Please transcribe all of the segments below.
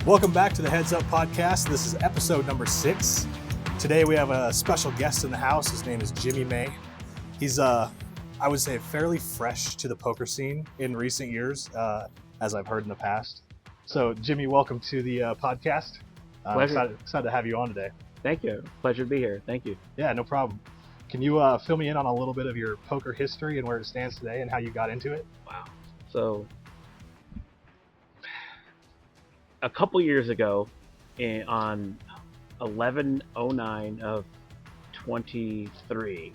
Welcome back to the Heads Up Podcast. This is episode number 6. Today we have a special guest in the house. His name is Jimmie May. He's, I would say, fairly fresh to the poker scene in recent years, as I've heard in the past. So, Jimmie, welcome to the podcast. I'm excited to have you on today. Thank you. Pleasure to be here. Thank you. Yeah, no problem. Can you fill me in on a little bit of your poker history and where it stands today and how you got into it? Wow. So, a couple years ago, on 11/09 of 23,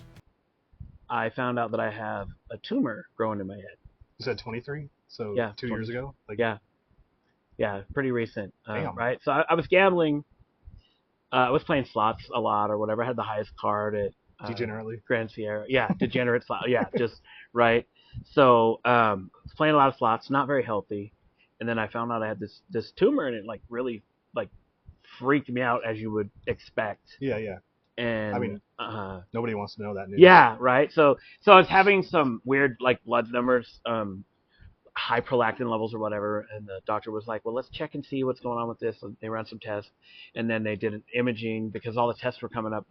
I found out that I have a tumor growing in my head. You said 23? So yeah, 2 years ago? Yeah, pretty recent. Damn. Right? So I was gambling. I was playing slots a lot or whatever. I had the highest card at Degenerately? Grand Sierra. Yeah, degenerate slot. Yeah, just right. So playing a lot of slots, not very healthy. And then I found out I had this tumor, and it really freaked me out, as you would expect. Yeah. And I mean, nobody wants to know that news. Yeah, right. So I was having some weird blood numbers, high prolactin levels or whatever, and the doctor was like, "Well, let's check and see what's going on with this." And they ran some tests, and then they did an imaging because all the tests were coming up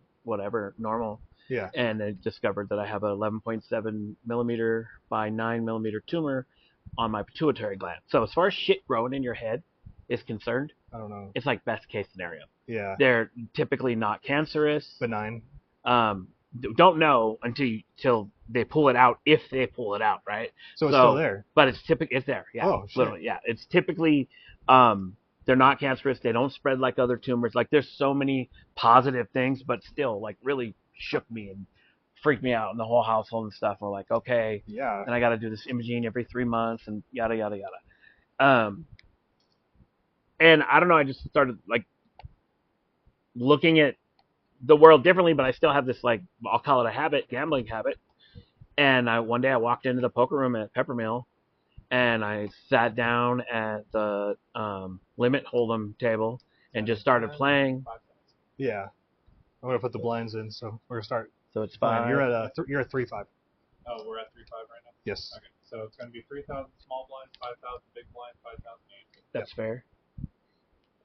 normal. Yeah. And they discovered that I have a 11.7 millimeter by 9 millimeter tumor on my pituitary gland. So as far as shit growing in your head is concerned, I don't know. it's like best case scenario. Yeah. They're typically not cancerous. Benign. Don't know until they pull it out, if they pull it out, right? So it's still there. But it's there. Yeah. Oh, shit. Literally, yeah. It's typically they're not cancerous. They don't spread like other tumors. There's so many positive things, but still really shook me and freaked me out, and the whole household and stuff. We're like, okay, yeah, and I got to do this imaging every 3 months and yada yada yada. And I don't know, I just started looking at the world differently, but I still have this I'll call it a habit, gambling habit. And one day I walked into the poker room at Peppermill, and I sat down at the limit hold'em table and just started playing. Yeah, I'm gonna put the blinds in, so we're gonna start. So it's 5. You're at 3-5. Oh, we're at 3-5 right now? Yes. Okay, so it's going to be 3,000 small blind, 5,000 big blind, 5,000 8. That's fair.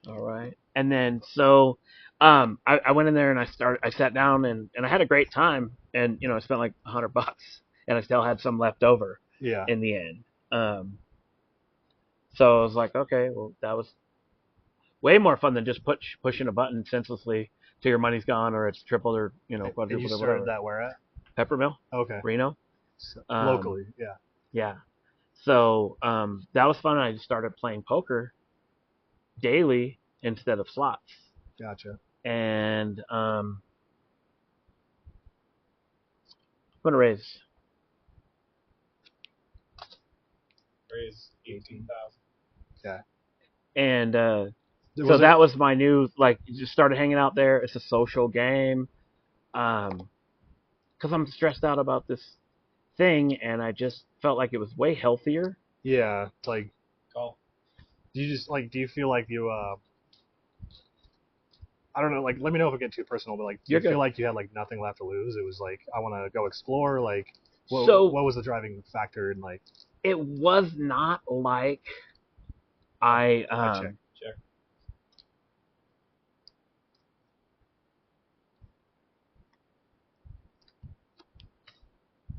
All right. And then so I went in there and I sat down and I had a great time, and I spent $100 and I still had some left over. Yeah. In the end. So I was like, okay, well, that was way more fun than just pushing a button senselessly till your money's gone or it's tripled or quadrupled. And you started or whatever. that where at? Peppermill. Okay. Reno. So, locally, yeah. Yeah. So that was fun. I just started playing poker daily instead of slots. Gotcha. And I'm gonna raise 18,000. Yeah. And so that was my new, just started hanging out there. It's a social game. Because I'm stressed out about this thing, and I just felt like it was way healthier. Yeah. Call. Do you just, do you feel like you, I don't know, let me know if I get too personal, but, do you feel like you had, nothing left to lose? It was I want to go explore, what was the driving factor in, It was not like I check.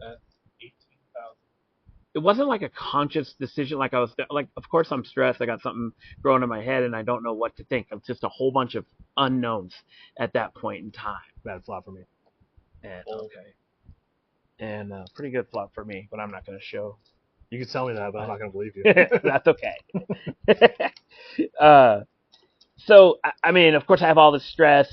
That's 18,000. it wasn't like a conscious decision. I was of course I'm stressed. I got something growing in my head and I don't know what to think. It's just a whole bunch of unknowns at that point in time. Bad flop for me. And okay. And pretty good flop for me, but I'm not going to show. You can tell me that, but I'm not going to believe you. That's okay. So, I mean, of course I have all this stress.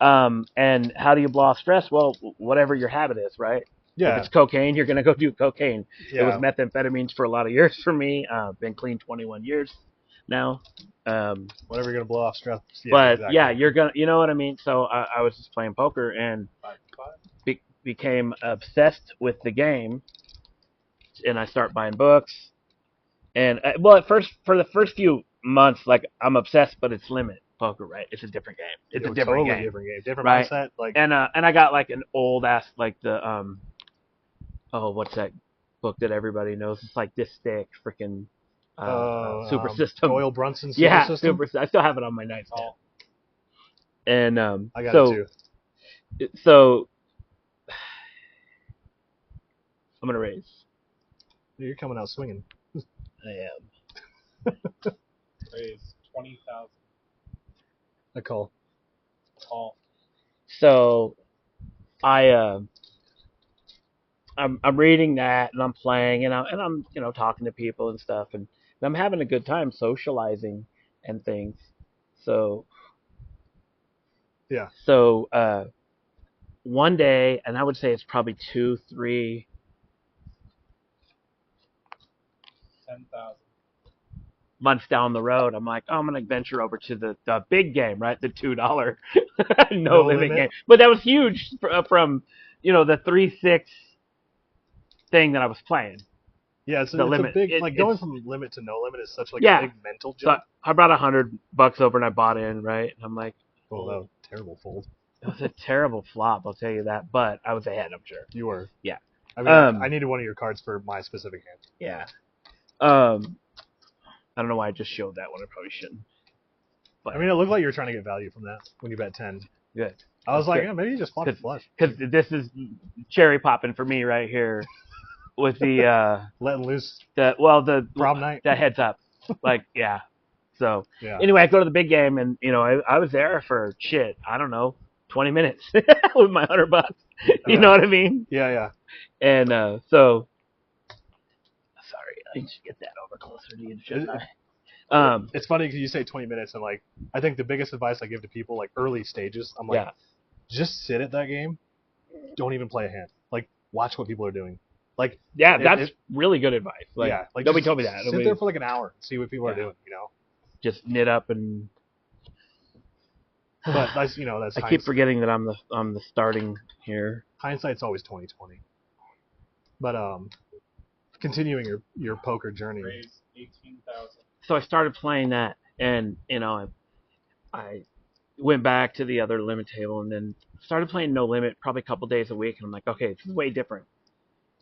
And how do you blow off stress? Well, whatever your habit is, right? Yeah. If it's cocaine, you're going to go do cocaine. Yeah. It was methamphetamines for a lot of years for me. Been clean 21 years now. Whatever you're going to blow off stress. Yeah, but exactly. yeah, you're going to, you know what I mean? So I was just playing poker and 5-5. became obsessed with the game. And I start buying books. And at first, for the first few months, I'm obsessed, but it's limit poker, right? It's a different game. It's a different game. Different game. Different right? mindset. And I got an old ass what's that book that everybody knows? It's this thick, freaking Super System. Doyle Brunson Super Yeah, System. I still have it on my nightstand. Oh, And I got it too. So I'm gonna raise. You're coming out swinging. I am. raise 20,000. I call. Call. So I'm reading that and I'm playing and I'm talking to people and stuff and I'm having a good time socializing and things. So yeah. So one day, and I would say it's probably 2-3 10,000. months down the road, I'm like, oh, I'm gonna venture over to the big game, right? The $2 no limit game. But that was huge from the 3-6 thing that I was playing. Yeah, it's the a limit. big going from limit to no limit is such like yeah. a big mental jump. So I brought $100 over and I bought in, right? And I'm like, oh, that was a terrible fold. It was a terrible flop, I'll tell you that. But I was ahead, I'm sure. You were. Yeah. I mean, I needed one of your cards for my specific hand. Yeah. I don't know why I just showed that one. I probably shouldn't. But I mean, it looked like you were trying to get value from that when you bet 10. Good. I was like, yeah, maybe you just flopped a flush. Because this is cherry popping for me right here with the letting loose. The prom night. The heads up, like yeah. So yeah. Anyway, I go to the big game and I was there for I don't know, 20 minutes with my $100. You know what I mean? Yeah, yeah. And so sorry, I should get that over closer to you, shouldn't I? It's funny because you say 20 minutes, and like I think the biggest advice I give to people like early stages, I'm like, just sit at that game, don't even play a hand, like watch what people are doing, like that's really good advice. Like, like nobody told me that. Sit there for like an hour, and see what people are doing, Just knit up and. But that's that's. I keep forgetting that I'm the starting here. Hindsight's always 20/20. But continuing your poker journey. Raise 18,000. So I started playing that, and I went back to the other limit table, and then started playing no limit probably a couple days a week, and I'm like, okay, this is way different.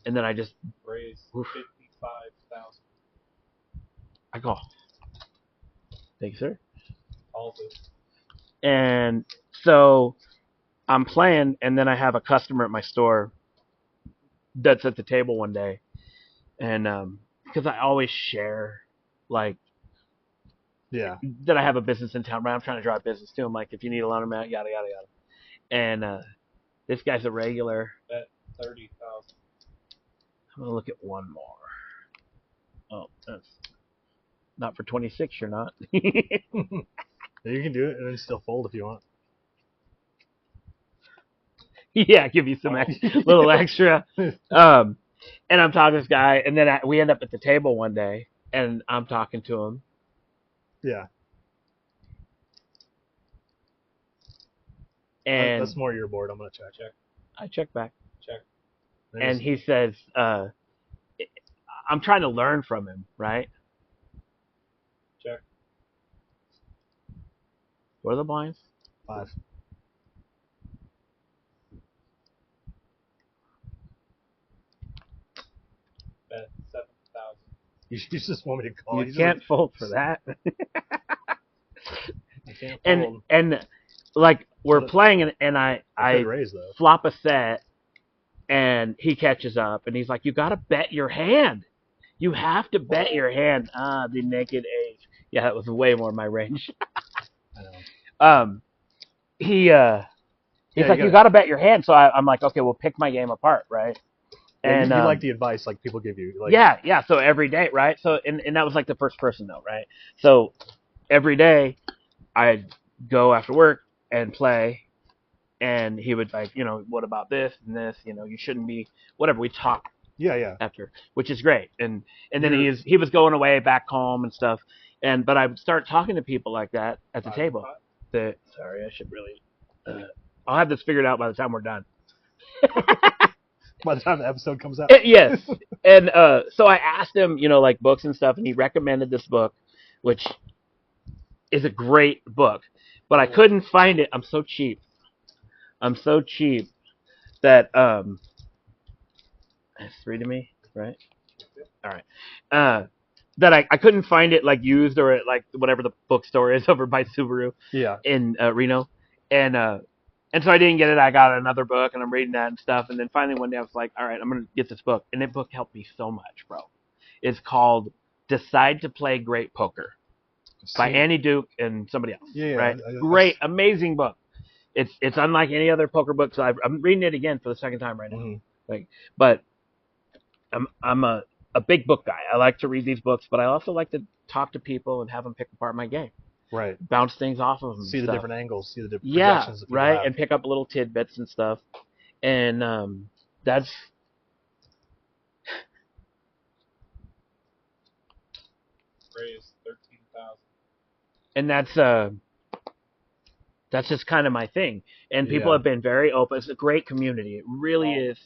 And then I just raise 55,000. I go, thank you, sir. All good. And so I'm playing, and then I have a customer at my store that's at the table one day, and because I always share like. Yeah. That I have a business in town, right? I'm trying to drive business too. I'm like, if you need a laundromat, yada yada yada. And this guy's a regular. Bet 30,000. I'm gonna look at one more. Oh, that's not for 26. You're not. You can do it and then still fold if you want. Yeah, give you some little extra. And I'm talking to this guy, and then we end up at the table one day, and I'm talking to him. Yeah. And that's more your board. I'm gonna check. I check back. Check. And he says, I'm trying to learn from him, right? Check. What are the blinds? 5. Bet 7,000. You just want me to call. You can't fold for that. I can't fold. And like we're playing and I raise, flop a set and he catches up and he's like, you gotta bet your hand. You have to bet your hand. The naked age. Yeah, that was way more my range. I know. He's like, you gotta bet your hand. So I'm like, okay, we'll pick my game apart, right? Yeah, and you like the advice like people give you. Like, yeah. So every day, right? So and that was like the first person though, right? So every day I'd go after work and play, and he would like, what about this and this? You shouldn't be whatever. We talk. Yeah. After, which is great, and then he was going away back home and stuff, but I would start talking to people like that at the table. Sorry, I should really. I'll have this figured out by the time we're done. By the time the episode comes out. Yes. And so I asked him, like books and stuff, and he recommended this book, which is a great book. But I couldn't find it. I'm so cheap that it's 3 to me, right? All right. that I couldn't find it like used or at like whatever the bookstore is over by Subaru Yeah. in Reno, and so I didn't get it. I got another book and I'm reading that and stuff, and then finally one day I was like, all right, I'm gonna get this book, and that book helped me so much, bro. It's called Decide to Play Great Poker by Annie Duke and somebody else. Yeah. Right? Great, amazing book. It's unlike any other poker book. So I'm reading it again for the second time right now. Mm-hmm. But I'm a big book guy. I like to read these books, but I also like to talk to people and have them pick apart my game. Right. Bounce things off of them. See the different angles. See the different projections. projections. That Right. have. And pick up little tidbits and stuff. And that's. Raise 13,000. And that's just kind of my thing. And people have been very open. It's a great community. It really is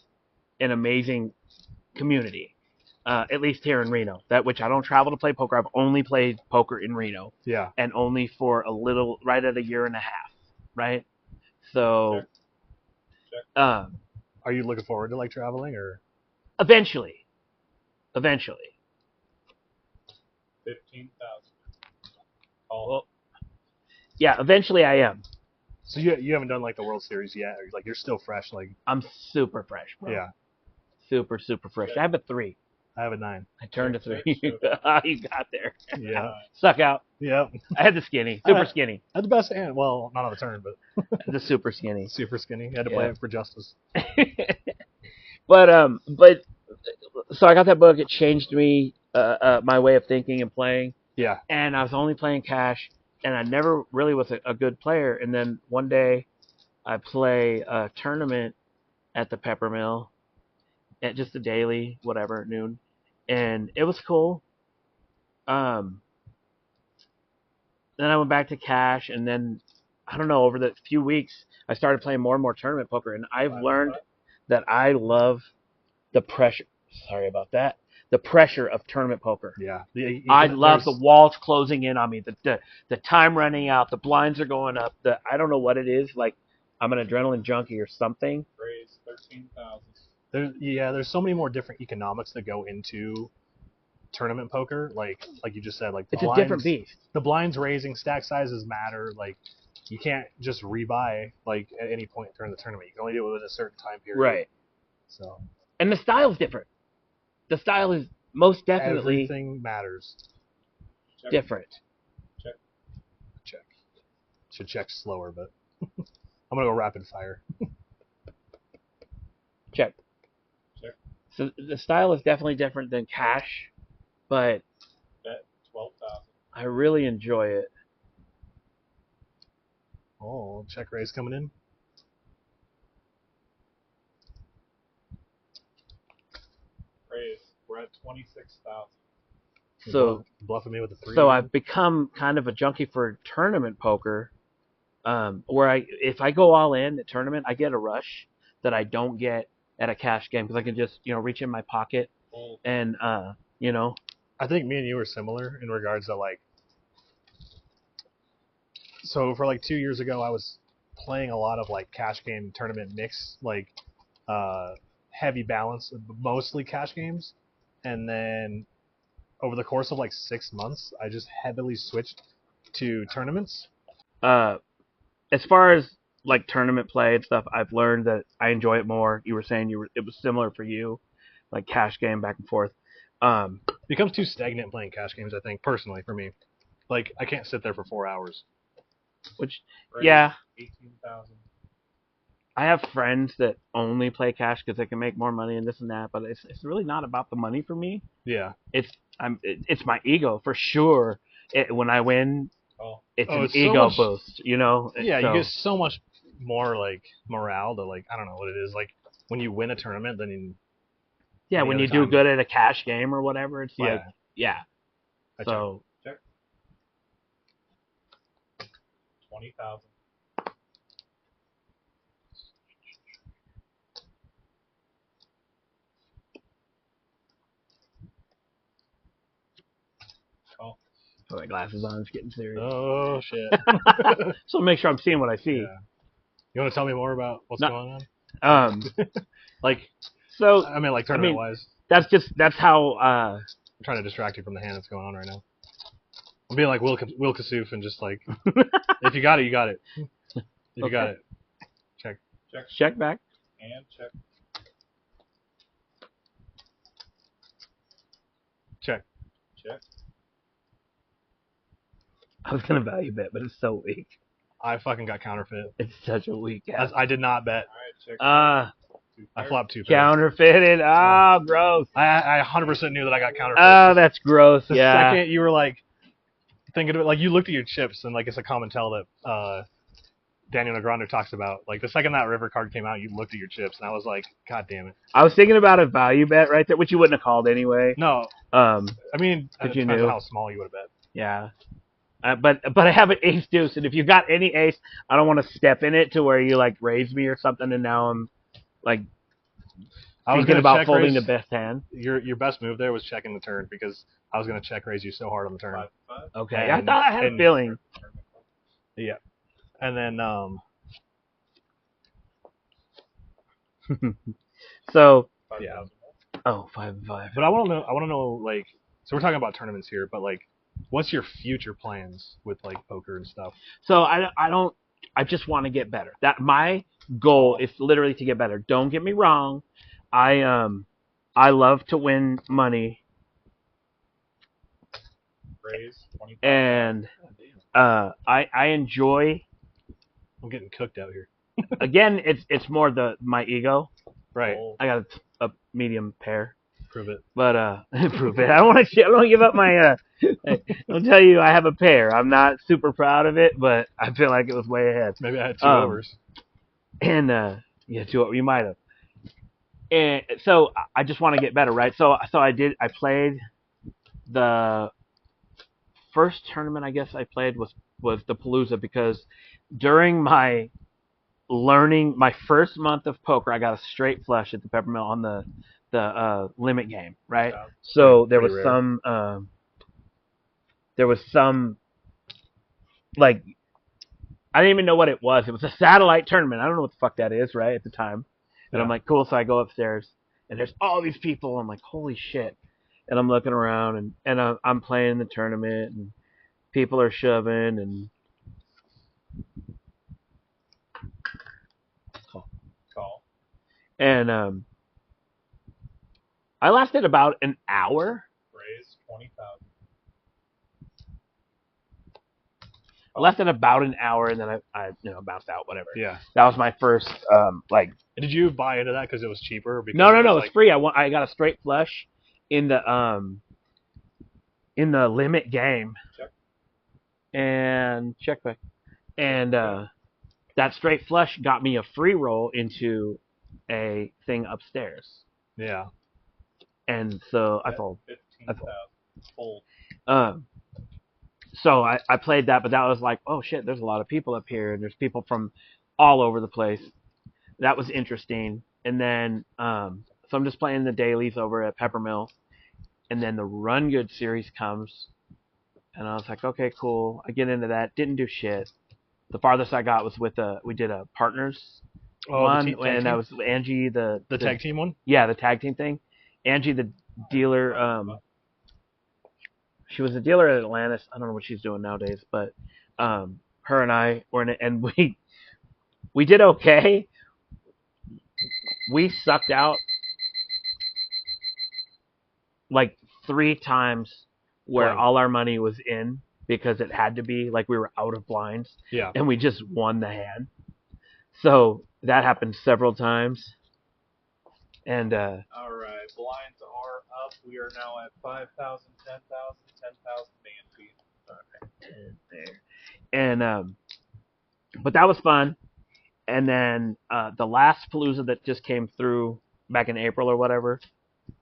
an amazing community. At least here in Reno. That which I don't travel to play poker. I've only played poker in Reno. Yeah. And only for a little, right at a year and a half. Right? So, Are you looking forward to like traveling or? Eventually. 15,000. Well, yeah, eventually I am. So you haven't done like the World Series yet? Or, like you're still fresh? Like I'm super fresh, bro. Yeah. Super fresh. I have a 3. I have a 9. I turned a 3. You got there. Yeah. Suck out. Yep. I had the skinny. Super skinny. I had the best hand. Well, not on the turn, but The super skinny. super skinny. You had to play it for justice. But so I got that book. It changed me, my way of thinking and playing. Yeah. And I was only playing cash, and I never really was a good player. And then one day, I play a tournament at the Peppermill, at just a daily, whatever, at noon, and it was cool. Then I went back to cash, and then I don't know. Over the few weeks, I started playing more and more tournament poker, and I've learned that I love the pressure. Sorry about that. The pressure of tournament poker. Yeah. I love the walls closing in on me, the time running out, the blinds are going up. I don't know what it is. Like I'm an adrenaline junkie or something. Raise 13,000. There's so many more different economics that go into tournament poker. Like you just said, like the It's blinds, a different beast. The blinds raising, stack sizes matter. Like you can't just rebuy like at any point during the tournament. You can only do it within a certain time period. Right. So. And the style's different. The style is most definitely everything matters. different. Check. Should check slower, but I'm gonna go rapid fire. Check. So the style is definitely different than cash, but Bet 12,000. I really enjoy it. Oh, check raise coming in. Raise. We're at 26,000. So bluffing me with a 3. So I've become kind of a junkie for tournament poker, where if I go all in at tournament, I get a rush that I don't get at a cash game because I can just reach in my pocket and I think me and you are similar in regards to like. So for like 2 years ago, I was playing a lot of like cash game tournament mix, like heavy balance, mostly cash games, and then over the course of like 6 months, I just heavily switched to tournaments. As far as like tournament play and stuff, I've learned that I enjoy it more. You were saying it was similar for you, like cash game back and forth. Becomes too stagnant playing cash games, I think, personally for me. Like I can't sit there for 4 hours. Which, Raise yeah. 18,000. I have friends that only play cash because they can make more money and this and that, but it's really not about the money for me. Yeah. It's my ego for sure. When I win, it's an ego boost, Yeah, So, you get so much more like morale to like I don't know what it is like when you win a tournament then. When you do good at a cash game or whatever, it's like So Check. 20,000. put my glasses on. It's getting serious. Oh shit! So make sure I'm seeing what I see. Yeah. You want to tell me more about what's going on? Like, so I mean, like tournament wise. That's how trying to distract you from the hand that's going on right now. I'm being like Will Kasoof and just like, if you got it, you got it. If you got it, check. Check back. And check. Check. Check. I was gonna value bet, but it's so weak. I fucking got counterfeit. It's such a weak ass. I did not bet. Alright, check. I flopped 2 pairs. Counterfeited. Oh, gross. I 100% knew that I got counterfeit. Oh, that's gross. The second you were like thinking of it, like you looked at your chips, and like it's a common tell that Daniel Negreanu talks about. Like the second that river card came out, you looked at your chips, and I was like, God damn it. I was thinking about a value bet right there, which you wouldn't have called anyway. No. I mean, it depends on how small you would have bet. Yeah. But I have an ace deuce, and if you've got any ace, I don't want to step in it to where you like raise me or something, and now I'm like thinking about folding the best hand. Your best move there was checking the turn because I was going to check raise you so hard on the turn. 5-5. Okay, I thought I had a feeling. Yeah, and then so 5,000. yeah. Oh, 5-5. But I want to know like, so we're talking about tournaments here, but like, what's your future plans with like poker and stuff? So I just want to get better. That my goal is literally to get better. Don't get me wrong. I love to win money. Raise 25. And I enjoy. I'm getting cooked out here. Again, it's more my ego. Right. I got a medium pair. Prove it. But prove it. I don't want to give up my. I'll tell you, I have a pair. I'm not super proud of it, but I feel like it was way ahead. Maybe I had 2 overs. And yeah, 2 you might have. And so I just want to get better, right? So I played the first tournament I guess I played was the Palooza, because during my learning my first month of poker, I got a straight flush at the Peppermill on the limit game, right? Yeah. So there was rare. some like I didn't even know what it was. It was a satellite tournament. I don't know what the fuck that is, right, at the time. And I'm like, cool. So I go upstairs, and there's all these people. I'm like, holy shit. And I'm looking around, and I'm playing the tournament, and people are shoving, and Call. And I lasted about an hour. Raise 20,000. I lasted about an hour, and then I bounced out, whatever. Yeah. That was my first, Did you buy into that because it was cheaper? Because No, it's free. I got a straight flush in the limit game. Check. And check back. And that straight flush got me a free roll into a thing upstairs. Yeah. And so I fold. 15,000. Fold. So I played that, but that was like, oh shit, there's a lot of people up here, and there's people from all over the place. That was interesting. And then, so I'm just playing the dailies over at Peppermill, and then the Run Good series comes, and I was like, okay, cool. I get into that. Didn't do shit. The farthest I got was we did a partners one, and that was Angie, the tag team one? Yeah, the tag team thing. Angie, the dealer, she was a dealer at Atlantis. I don't know what she's doing nowadays, but her and I were in it, and we did okay. We sucked out like 3 times where all our money was in because it had to be, like we were out of blinds. Yeah. And we just won the hand. So that happened several times. And All right, blinds are up. We are now at 5,000, 10,000, 10,000 man feet. Okay. there. And but that was fun. And then the last Palooza that just came through back in April or whatever,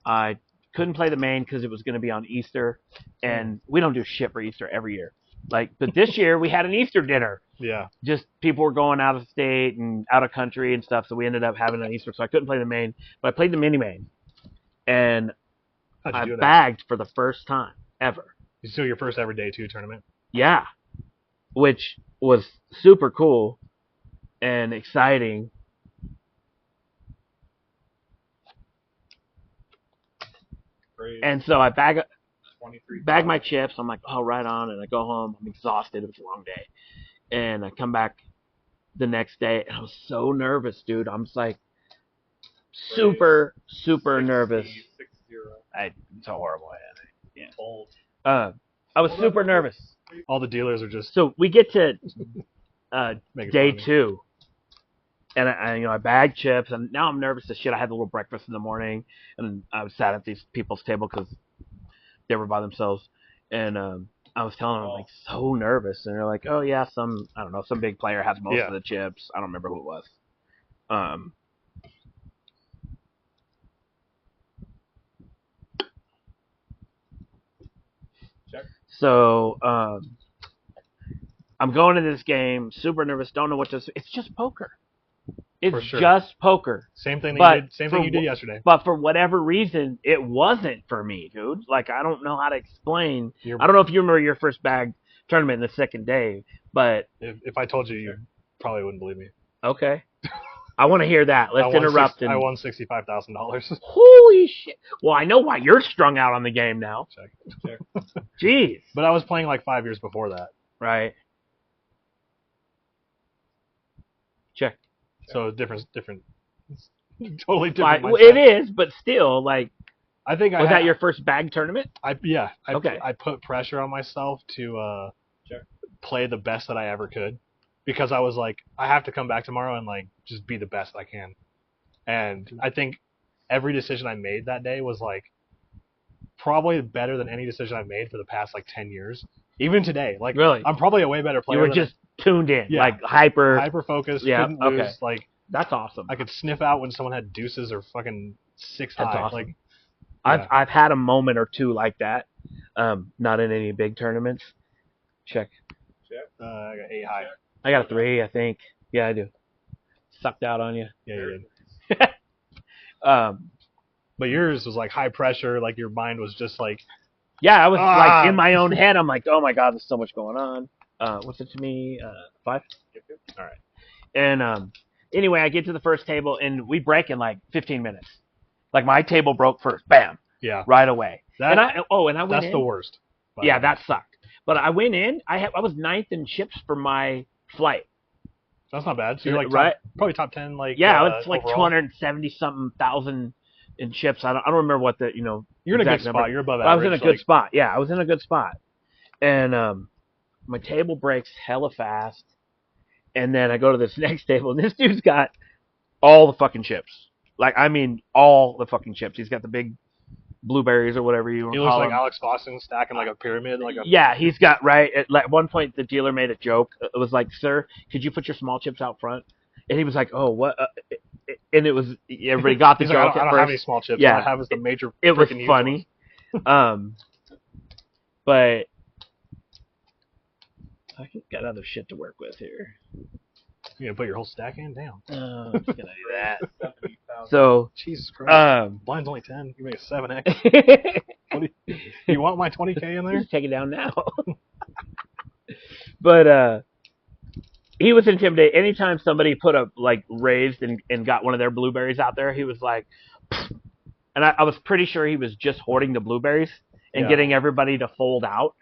I couldn't play the main because it was going to be on Easter, and we don't do shit for Easter every year. But this year we had an Easter dinner. Yeah. Just people were going out of state and out of country and stuff, so we ended up having an Easter. So I couldn't play the main, but I played the mini main, and I bagged for the first time ever. So your first ever day 2 tournament? Yeah, which was super cool and exciting. Great. And so I bag bag my chips. I'm like, oh, right on. And I go home. I'm exhausted. It was a long day. And I come back the next day, and I was so nervous, dude. I'm just like super nervous. 6-0. It's a horrible hand. Yeah. Bold. I was super nervous. All the dealers are just So we get to making day fun of me. 2, and I bagged chips, and now I'm nervous as shit. I had a little breakfast in the morning, and I was sat at these people's table because they were by themselves, and I was telling them I'm like so nervous, and they're like, oh yeah, some big player has most of the chips. I don't remember who it was. Check. So I'm going to this game, super nervous, don't know what to. It's just poker. It's For sure. just poker. Same thing But you did. Same thing you did yesterday. But for whatever reason, it wasn't for me, dude. Like, I don't know how to explain. You're- I don't know if you remember your first bag tournament in the second day, but If I told you, you probably wouldn't believe me. okay. I want to hear that. Let's interrupt. I won $65,000. Holy shit. Well, I know why you're strung out on the game now. Check. Jeez. But I was playing like 5 years before that. Right. Check. So different, totally different. It is, but still, like, I think was that your first bag tournament? Okay. I put pressure on myself to play the best that I ever could, because I was like, I have to come back tomorrow and like just be the best I can. And I think every decision I made that day was like probably better than any decision I've made for the past like 10 years. Even today, like Really? I'm probably a way better player. You were just tuned in, like hyper focused. Yeah, couldn't okay. lose, like that's awesome. I could sniff out when someone had deuces or fucking 6 That's high. awesome. Like I've had a moment or two like that. Not in any big tournaments. Check. I got 8 high. I got a 3, I think. Yeah, I do. Sucked out on you. Yeah, you did. But yours was like high pressure. Like your mind was just like. Yeah, I was like in my own head. I'm like, oh my god, there's so much going on. What's it to me? 5. All right. And anyway, I get to the first table and we break in like 15 minutes. Like my table broke first, bam, Yeah. right away. That, I went that's in. the worst. Yeah, that sucked. But I went in. I was 9th in chips for my flight. That's not bad. So you're like right? probably top 10. Like Yeah, it's like overall. 270 something thousand in chips. I don't remember what the You're in a good exact number. spot. You're above But I was average. in a good spot. Yeah, I was in a good spot. And my table breaks hella fast. And then I go to this next table, and this dude's got all the fucking chips. Like, I mean, all the fucking chips. He's got the big blueberries or whatever you want He to looks call like them. Alex Boston stacking like a pyramid. Yeah, he's got, right. At one point, the dealer made a joke. It was like, sir, could you put your small chips out front? And he was like, oh, what? And it was, everybody got the He's joke like, I don't at have any first. small chips. Yeah. What I have is the major. It was freaking huge funny. But I got other shit to work with here. You gonna put your whole stack in? Damn. I'm just gonna do that. 70,000. So, Jesus Christ. um, Blind's only 10. You make a 7x. You want my 20K in there? just take it down now. But he was intimidated. Anytime somebody put up like raised and got one of their blueberries out there, he was like, and I was pretty sure he was just hoarding the blueberries and Yeah. getting everybody to fold out.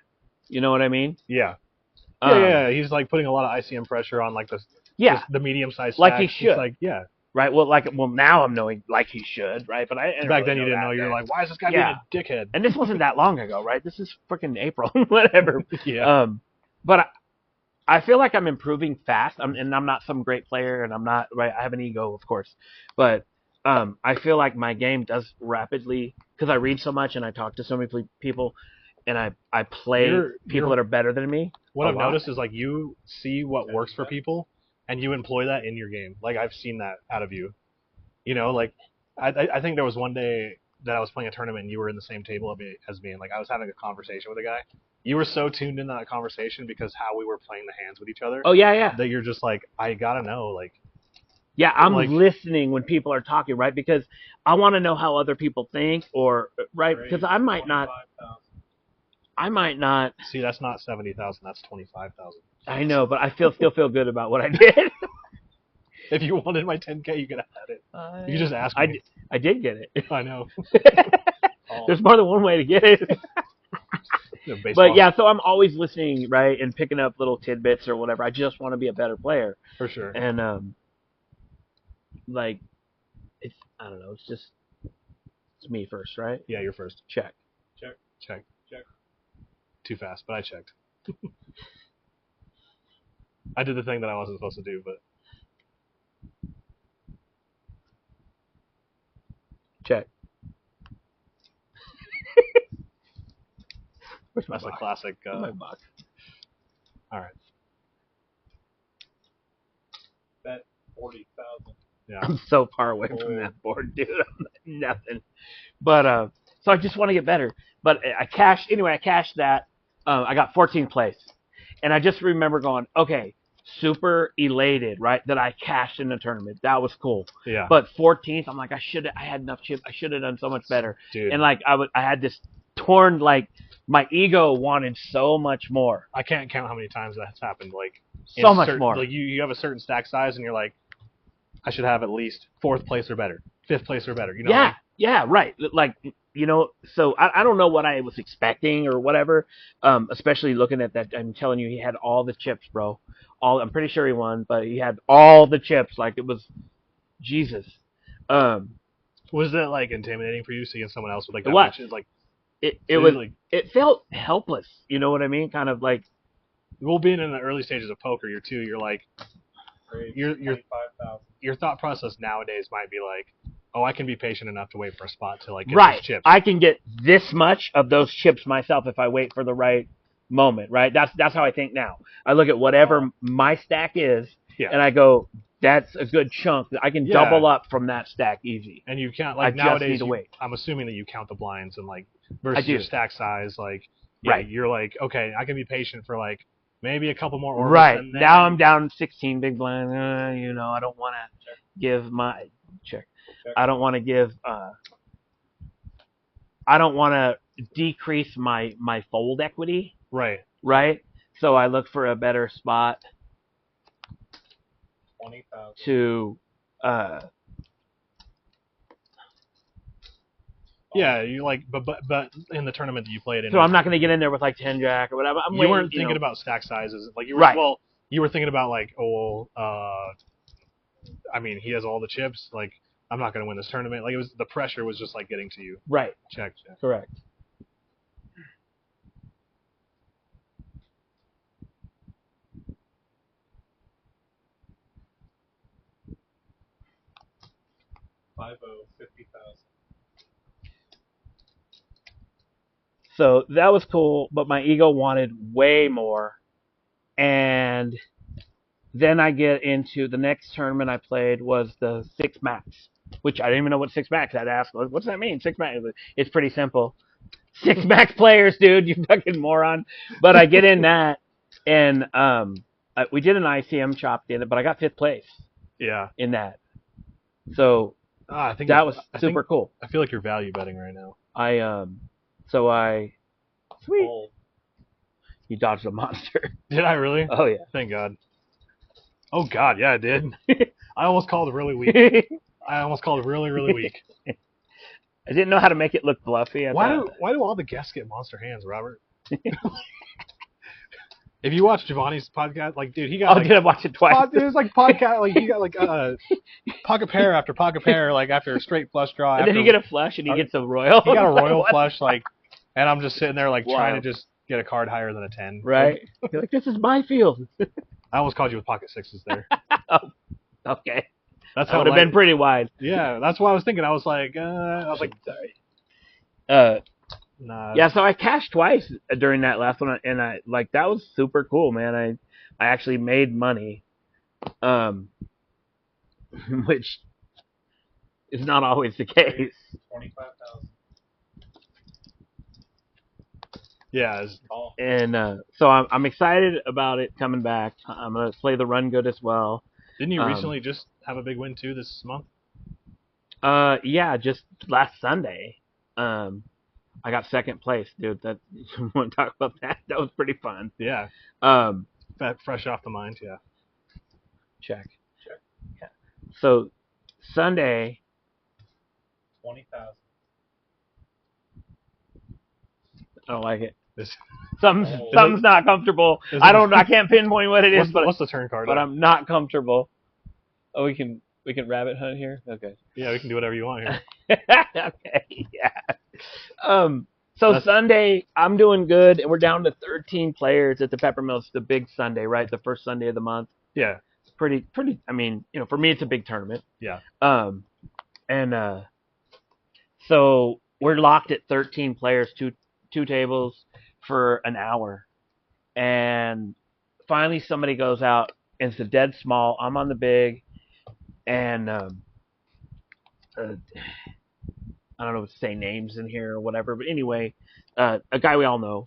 You know what I mean? Yeah. Yeah. He's like putting a lot of ICM pressure on like the medium sized Like he should. Like, yeah. Right. Well, now I'm knowing like he should. Right. But I didn't Back really then you didn't that know. You're then. like, why is this guy Yeah. being a dickhead? And this wasn't that long ago, right? This is freaking April, whatever. Yeah. But I feel like I'm improving fast, and I'm not some great player, and I'm not right. I have an ego, of course, but I feel like my game does rapidly because I read so much and I talk to so many people, and I play people that are better than me. What I've lot. noticed is like you see what works for people, and you employ that in your game. Like I've seen that out of you. You know, like I think there was one day that I was playing a tournament and you were in the same table as me, and like I was having a conversation with a guy. You were so tuned into that conversation because how we were playing the hands with each other. Oh yeah. That you're just like, I gotta know, like. Yeah, I'm like, listening when people are talking, right? Because I want to know how other people think, or right? Because I might not. 25,000. See, that's not 70,000. That's 25,000. I know, but I still feel good about what I did. If you wanted my 10K, you could have had it. You just asked me. I did get it. I know. There's more than one way to get it. Baseball. But yeah, so I'm always listening, right, and picking up little tidbits or whatever. I just want to be a better player. For sure. And like, I don't know. It's me first, right? Yeah, you're first. Check. Check. Too fast, but I checked. I did the thing that I wasn't supposed to do, but Check. Where's my that's a box? classic. Where's my box? All right. Bet 40,000. Yeah. I'm so far away from that board, dude. I'm nothing. But so I just want to get better. But I cashed that. I got 14th place, and I just remember going, okay, super elated, right, that I cashed in the tournament. That was cool. Yeah. But 14th, I'm like, I had enough chips. I should have done so much better. Dude. And like I had this torn, like my ego wanted so much more. I can't count how many times that's happened. Like So much more. Like you have a certain stack size, and you're like, I should have at least 4th place or better, 5th place or better. You know? Yeah. Yeah. Right. Like, you know, so I don't know what I was expecting or whatever. Especially looking at that, I'm telling you, he had all the chips, bro. I'm pretty sure he won, but he had all the chips. Like it was Jesus. Was that like intimidating for you seeing someone else with like that It was. much? Like it was like, it felt helpless. You know what I mean? Kind of like. Well, being in the early stages of poker, you're like, your 25,000. your thought process nowadays might be like, oh, I can be patient enough to wait for a spot to like get Right. those chips. I can get this much of those chips myself if I wait for the right moment, right? That's how I think now. I look at whatever my stack is, and I go, that's a good chunk. I can double up from that stack easy. And you count, like I nowadays, just need to wait. I'm assuming that you count the blinds and like versus I do. your stack size. Like, Right. You're like, okay, I can be patient for like maybe a couple more orders. Right. And then, Now I'm down 16 big blind. You know, I don't want to give my check. I don't want to give. I don't want to decrease my fold equity. Right. Right. So I look for a better spot 20,000. to. Yeah, you like, but in the tournament that you played in, So I'm not going to get in there with like 10 jack or whatever. You weren't thinking about stack sizes, like you were. Right. Well, you were thinking about like, I mean, he has all the chips. Like, I'm not going to win this tournament. Like, it was the pressure was just like getting to you. Right. Check. Correct. $50,000. So that was cool, but my ego wanted way more. And then I get into the next tournament I played was the 6 max, which I didn't even know what 6 max. I'd ask, what's that mean? 6 max. It's pretty simple. 6 max players, dude, you fucking moron. But I get in that, and we did an ICM chopped in it, but I got 5th place. Yeah. In that. So I think that was super cool. I feel like you're value betting right now. Sweet. Oh. You dodged a monster. Did I really? Oh yeah. Thank God. Oh God, yeah, I did. I almost called it really weak. I almost called it really, really weak. I didn't know how to make it look bluffy. Why do all the guests get monster hands, Robert? If you watch Giovanni's podcast, like, dude, he got. Did I watch it twice? It was like podcast, like he got like pocket pair after pocket pair, like after a straight flush draw. And then he get a flush, and he gets a royal. He got a royal flush, like, and I'm just sitting there like Wow. trying to just get a card higher than a 10. Right? You're like, this is my field. I almost called you with pocket 6s there. Oh, okay. That's That would have been pretty wide. Yeah, that's what I was thinking. I was like, sorry. Nah. Yeah, so I cashed twice during that last one, and that was super cool, man. I actually made money, which is not always the case. 25,000. Yeah. And so I'm excited about it coming back. I'm gonna play the run good as well. Didn't you recently just have a big win too this month? Yeah, just last Sunday. I got 2nd place, dude. That you want to talk about that? That was pretty fun. Yeah. Fresh off the mind, yeah. Check. Yeah. So Sunday. 20,000. I don't like it. Something's not comfortable. I can't pinpoint what it is, what's the turn card? But I'm not comfortable. Oh, we can rabbit hunt here? Okay. Yeah, we can do whatever you want here. Okay, yeah. So Sunday, I'm doing good, and we're down to 13 players at the Peppermill. It's the big Sunday, right? The first Sunday of the month. Yeah. It's pretty. I mean, for me, it's a big tournament. Yeah. So we're locked at 13 players, two tables for an hour, and finally somebody goes out, and it's a dead small. I'm on the big, and I don't know if to say names in here or whatever, but anyway, a guy we all know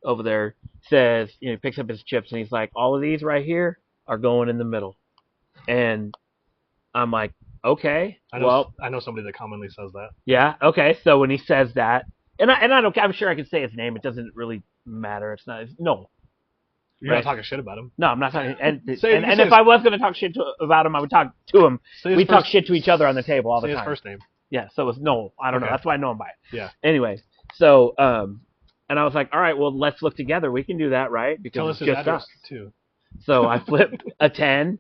over there says, he picks up his chips and he's like, all of these right here are going in the middle. And I'm like, okay, I know somebody that commonly says that. Yeah, okay. So when he says that, and I'm sure I can say his name. It doesn't really matter. It's not. No. You're not talking shit about him. No, I'm not talking. And if I was going to talk shit about him, I would talk to him. We talk shit to each other on the table all the time. Say his first name. Yeah, so it's Noel. I don't know. That's why I know him by it. Yeah. Anyway, so and I was like, all right, well, let's look together. We can do that, right? Because tell us his address too. So I flipped a 10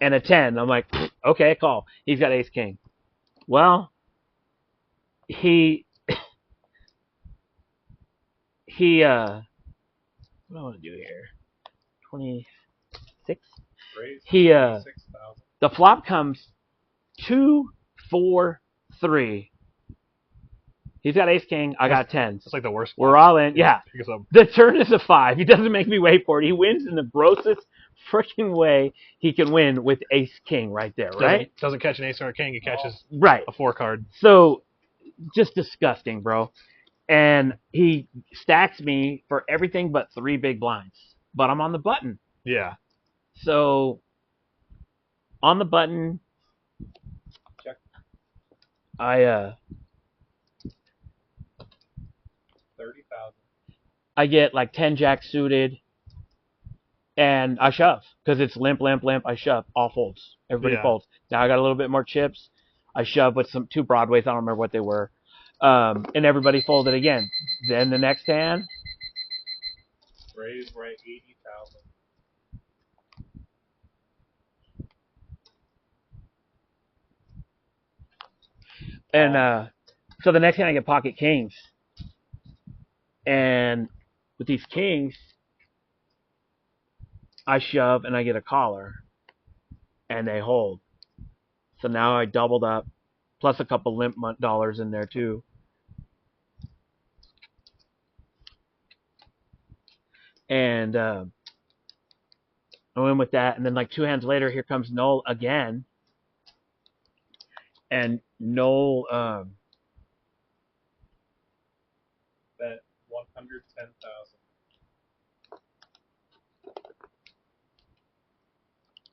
and a 10. I'm like, okay, call. He's got ace king. Well, he what do I want to do here? 26. The flop comes 2, 4, 3. He's got ace king. I got 10s. It's like the worst. We're all in. Yeah. The turn is a 5. He doesn't make me wait for it. He wins in the grossest freaking way he can win with ace king right there, right? Doesn't catch an ace or a king. He catches a 4 card. So just disgusting, bro. And he stacks me for everything but 3 big blinds. But I'm on the button. Yeah. So on the button, check. I 30,000. I get like 10 jack suited, and I shove because it's limp. I shove, all folds. Everybody folds. Now I got a little bit more chips. I shove with 2 Broadways. I don't remember what they were, and everybody folded again. Then the next hand, raise right 80,000. And so the next hand I get pocket kings. And with these kings, I shove and I get a collar. And they hold. So now I doubled up. Plus a couple limp dollars in there too. And I went with that. And then like 2 hands later, here comes Noel again. And Noel... bet 110,000.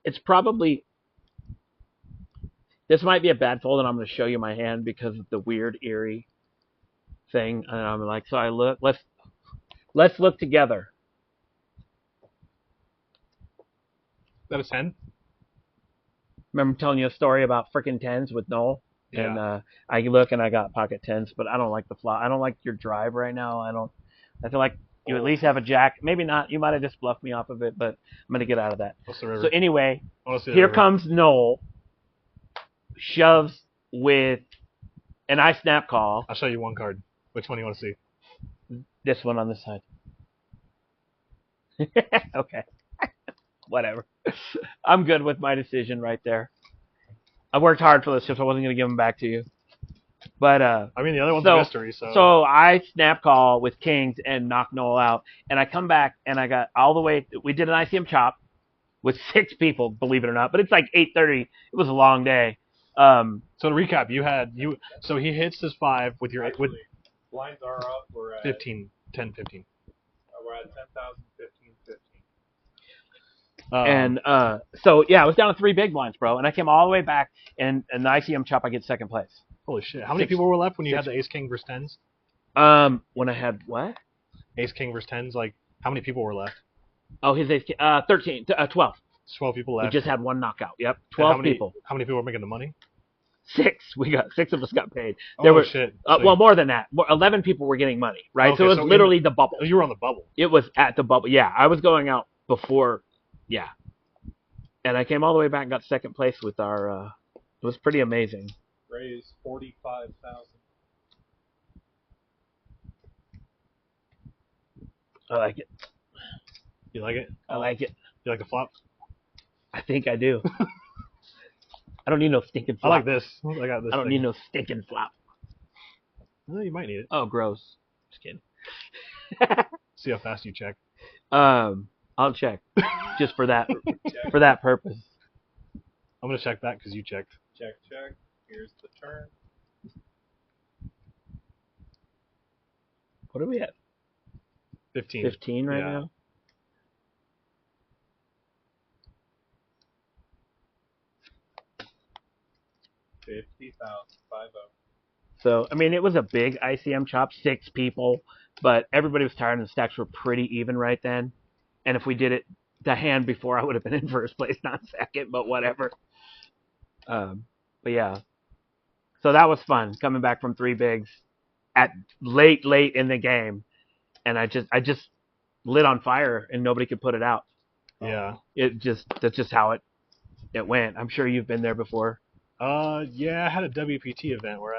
It's probably... This might be a bad fold, and I'm going to show you my hand because of the weird, eerie thing. And I'm like, so I look... Let's look together. Is that a 10? Remember telling you a story about frickin' 10s with Noel? Yeah. And I look and I got pocket 10s, but I don't like the flop. I don't like your drive right now. I feel like you at least have a jack. Maybe not. You might have just bluffed me off of it, but I'm going to get out of that. What's the river? So anyway, here comes Noel. Shoves with an I snap call. I'll show you 1 card. Which one do you want to see? This one on this side. Okay. Whatever. I'm good with my decision right there. I worked hard for this, so I wasn't going to give them back to you. But I mean, the other one's a mystery. So I snap call with kings and knock Noel out, and I come back and I got all the way. We did an ICM chop with 6 people, believe it or not. But it's like 8:30. It was a long day. So to recap, so he hits his 5 with your Actually, blinds are up. We're at 15, 10, 15. We're at 10,000, 15, 15. And so yeah, I was down to 3 big blinds, bro, and I came all the way back. And in the ICM chop, I get 2nd place. Holy shit! How many people were left when you had the ace king versus 10s? When I had what? Ace king versus 10s. Like, how many people were left? Oh, his ace king. 12. 12 people left. He just had 1 knockout. Yep, 12 people. How many people were making the money? 6. Six of us got paid. Shit. Well, more than that. 11 people were getting money, right? Okay, so it was literally the bubble. You were on the bubble. It was at the bubble. Yeah, I was going out before. Yeah. And I came all the way back and got second place with our. It was pretty amazing. Raised 45,000. I like it. You like it? I like it. You like the flop? I think I do. I don't need no stinking flop. I like this. I got this. I don't need no stinking flop. Well, you might need it. Oh, gross. Just kidding. See how fast you check. I'll check just for that for that purpose. I'm gonna check back because you checked. Check. Here's the turn. What are we at? 15. 15 right now. $50,000. 50. So, I mean, it was a big ICM chop, 6 people, but everybody was tired and the stacks were pretty even right then. And if we did it the hand before, I would have been in first place, not second, but whatever. But yeah. So that was fun, coming back from 3 bigs at late in the game. And I just lit on fire and nobody could put it out. Yeah. That's just how it went. I'm sure you've been there before. Yeah, I had a WPT event where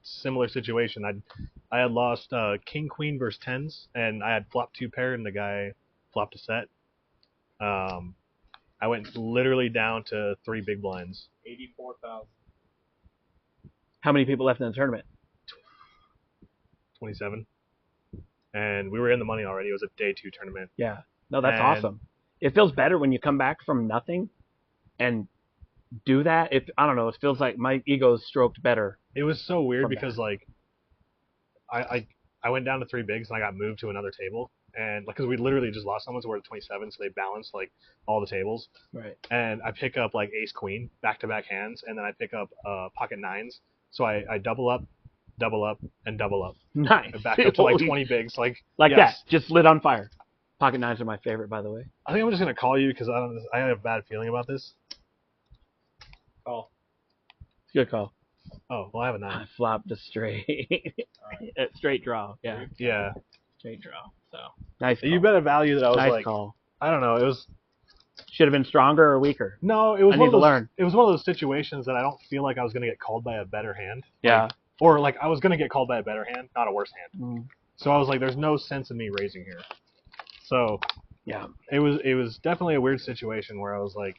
similar situation. I had lost king queen versus tens, and I had flopped 2 pair, and the guy flopped a set. I went literally down to 3 big blinds. 84,000. How many people left in the tournament? 27. And we were in the money already. It was a day 2 tournament. Yeah. No, that's awesome. It feels better when you come back from nothing and do that. I don't know, it feels like my ego's stroked better. It was so weird because like I went down to 3 bigs and I got moved to another table, and because we literally just lost someone, so we're at 27, so they balanced like all the tables. Right. And I pick up like ace queen back-to-back hands, and then I pick up pocket 9s, so I double up, and double up. Nice. Back up to like 20 bigs, like yes. That. Just lit on fire. Pocket 9s are my favorite, by the way. I think I'm just gonna call you because I have a bad feeling about this. Call. Good call. Oh, well, I have a 9. I flopped a straight. Right. Straight draw. Yeah. Yeah. Straight draw. So nice. You bet a value that I was nice call. I don't know. It was. Should have been stronger or weaker. No, it was. I need to learn. It was one of those situations that I don't feel like I was gonna get called by a better hand. Yeah. Or like I was gonna get called by a better hand, not a worse hand. Mm. So I was like, there's no sense in me raising here. So. Yeah. It was definitely a weird situation where I was like,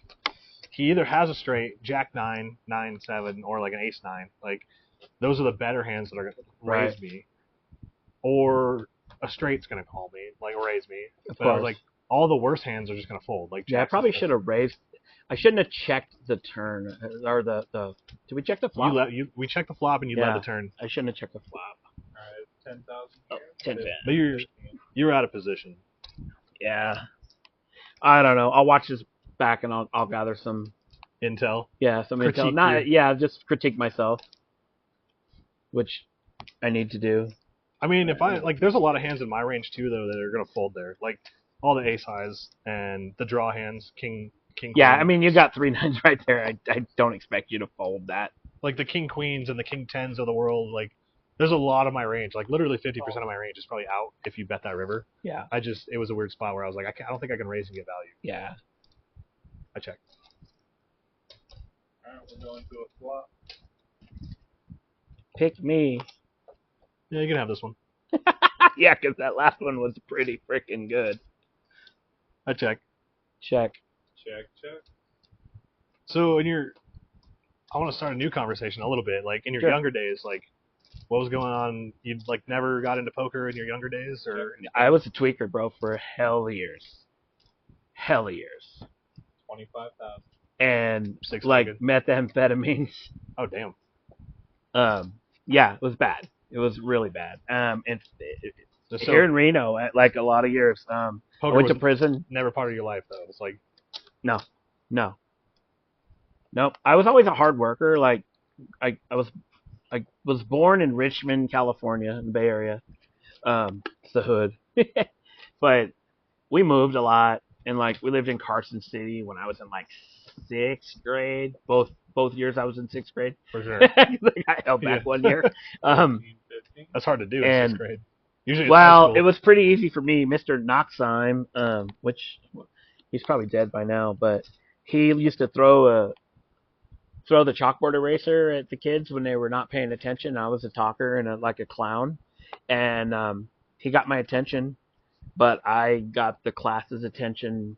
he either has a straight, jack 9, 9, 7, or like an ace 9. Like, those are the better hands that are going to raise me. Or a straight's going to call me, like raise me. But I was like, all the worse hands are just going to fold. Like, I probably should have raised. I shouldn't have checked the turn or the. Did we check the flop? We checked the flop and you led the turn. I shouldn't have checked the flop. All right, 10,000. Oh, 10. But you're out of position. Yeah. I don't know. I'll watch this back and I'll gather some intel. Yeah, some intel. Just critique myself, which I need to do. I mean, if I there's a lot of hands in my range too, though, that are gonna fold there. Like all the ace highs and the draw hands, king. Yeah, queen. I mean, you got 3 9s right there. I don't expect you to fold that. Like the king queens and the king 10s of the world. Like, there's a lot of my range. Like literally 50% of my range is probably out if you bet that river. Yeah. It was a weird spot where I was like, I don't think I can raise and get value. Yeah. I checked. All right, we're going to a flop. Pick me. Yeah, you can have this one. Yeah, because that last one was pretty freaking good. I check. Check. So I want to start a new conversation a little bit. Like in your younger days, like what was going on? You like never got into poker in your younger days, or I was a tweaker, bro, for hell years. 25,000. And methamphetamines. Oh damn. Yeah, it was bad. It was really bad. Here in Reno, at like a lot of years. I went to prison. Never part of your life though. It's like no. Nope. I was always a hard worker. Like I was born in Richmond, California, in the Bay Area. It's the hood. But we moved a lot, and like we lived in Carson City when I was in like 6th grade. Both both years I was in 6th grade. For sure. I got held back 1 year. 15. That's hard to do in And- 6th grade. Usually it's high Well, school. it was pretty easy for me. Mr. Noxheim, which he's probably dead by now, but he used to throw the chalkboard eraser at the kids when they were not paying attention. I was a talker and like a clown, and he got my attention, but I got the class's attention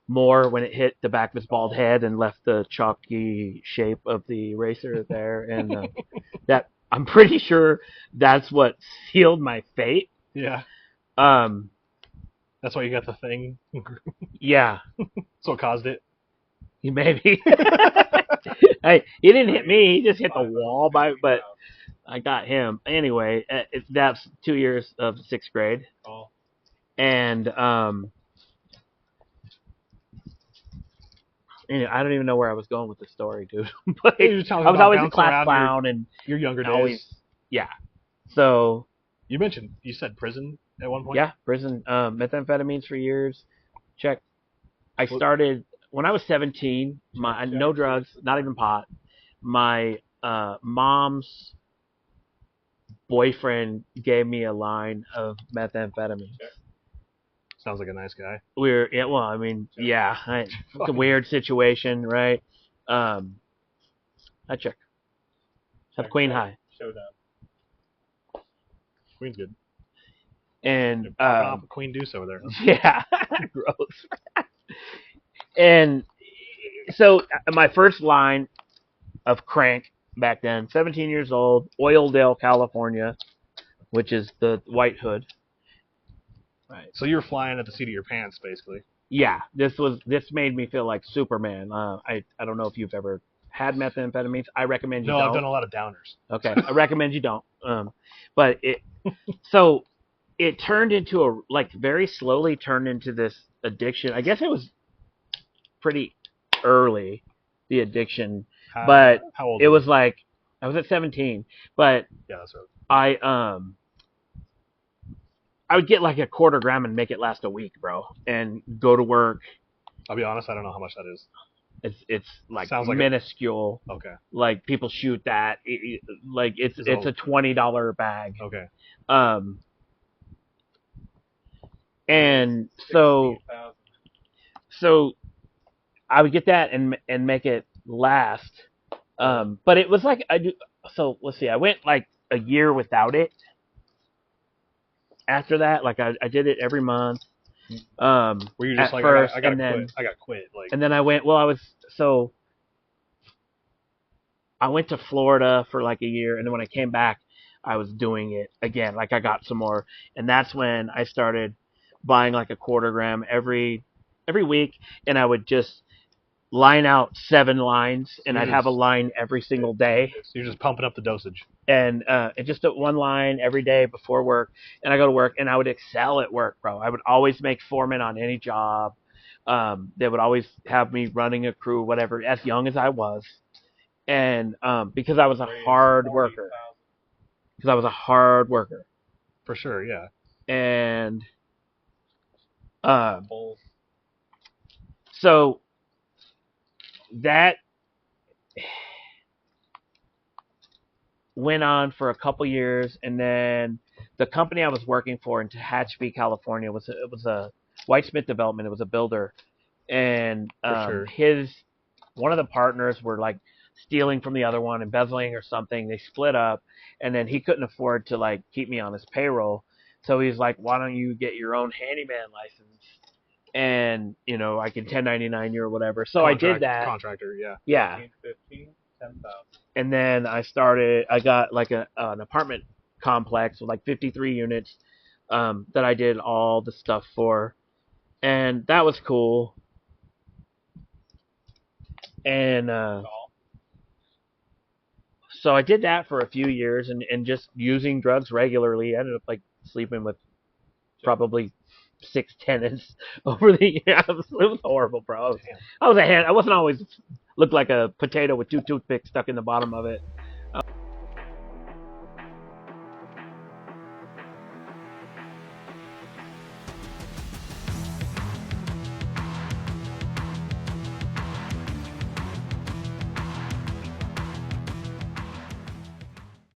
more when it hit the back of his bald head and left the chalky shape of the eraser there, and that I'm pretty sure that's what sealed my fate. Yeah. Um, That's why you got the thing. yeah, So it caused it. maybe. Hey, he didn't hit me. He just hit the wall. But I got him anyway. That's 2 years of 6th grade, Oh, and I don't even know where I was going with the story, dude. But You were telling I was about always a bouncing class around clown, and your younger days. always, yeah. So You said prison at one point? yeah, prison, methamphetamines for years. Check. I started when I was 17. No drugs, not even pot. My mom's boyfriend gave me a line of methamphetamine. Sounds like a nice guy. It's a weird situation, right? I check. Have Queen high. Showdown. Queen's good. And Popping off a Queen Deuce over there. yeah, gross. And so my first line of crank back then, 17 years old, Oildale, California, which is the White Hood. Right. So you were flying at the seat of your pants, basically. Yeah, this made me feel like Superman. I don't know if you've ever had methamphetamines. I recommend you don't. No, I've done a lot of downers. Okay, I recommend you don't. But it turned into very slowly turned into this addiction. I guess it was pretty early, the addiction. But how old? It was like I was at 17, but yeah, that's right. I would get like a quarter gram and make it last a week, bro, and go to work. I'll be honest, I don't know how much that is. It's like Sounds like minuscule. Okay. Like people shoot that. It's a $20 bag. Okay. And so I would get that and make it last. But it was like so let's see, I went like a year without it. After that, like I did it every month. Were you just like first, I got quit? Like, and then I went. Well, I went to Florida for like a year, and then when I came back, I was doing it again. Like I got some more, and that's when I started buying like a quarter gram every week, and I would just line out 7 lines, and I'd have a line every single day. So you're just pumping up the dosage. And just at 1 line every day before work, and I go to work, and I would excel at work, bro. I would always make foreman on any job. They would always have me running a crew, whatever, as young as I was, and because I was a hard worker. For sure, yeah. And so that went on for a couple years, and then the company I was working for in Tehachapi, California was a Whitesmith Development. It was a builder, and one of the partners were like stealing from the other one, embezzling or something. They split up, and then he couldn't afford to like keep me on his payroll, so he's like, "Why don't you get your own handyman license?" And I can 1099 you or whatever. So I did that. Contractor, yeah. Yeah. 15, 10,000. And then I got like an apartment complex with like 53 units that I did all the stuff for. And that was cool. And so I did that for a few years and just using drugs regularly. I ended up like sleeping with probably 6 tenants over the year. It was horrible, bro. I wasn't always looked like a potato with 2 toothpicks stuck in the bottom of it.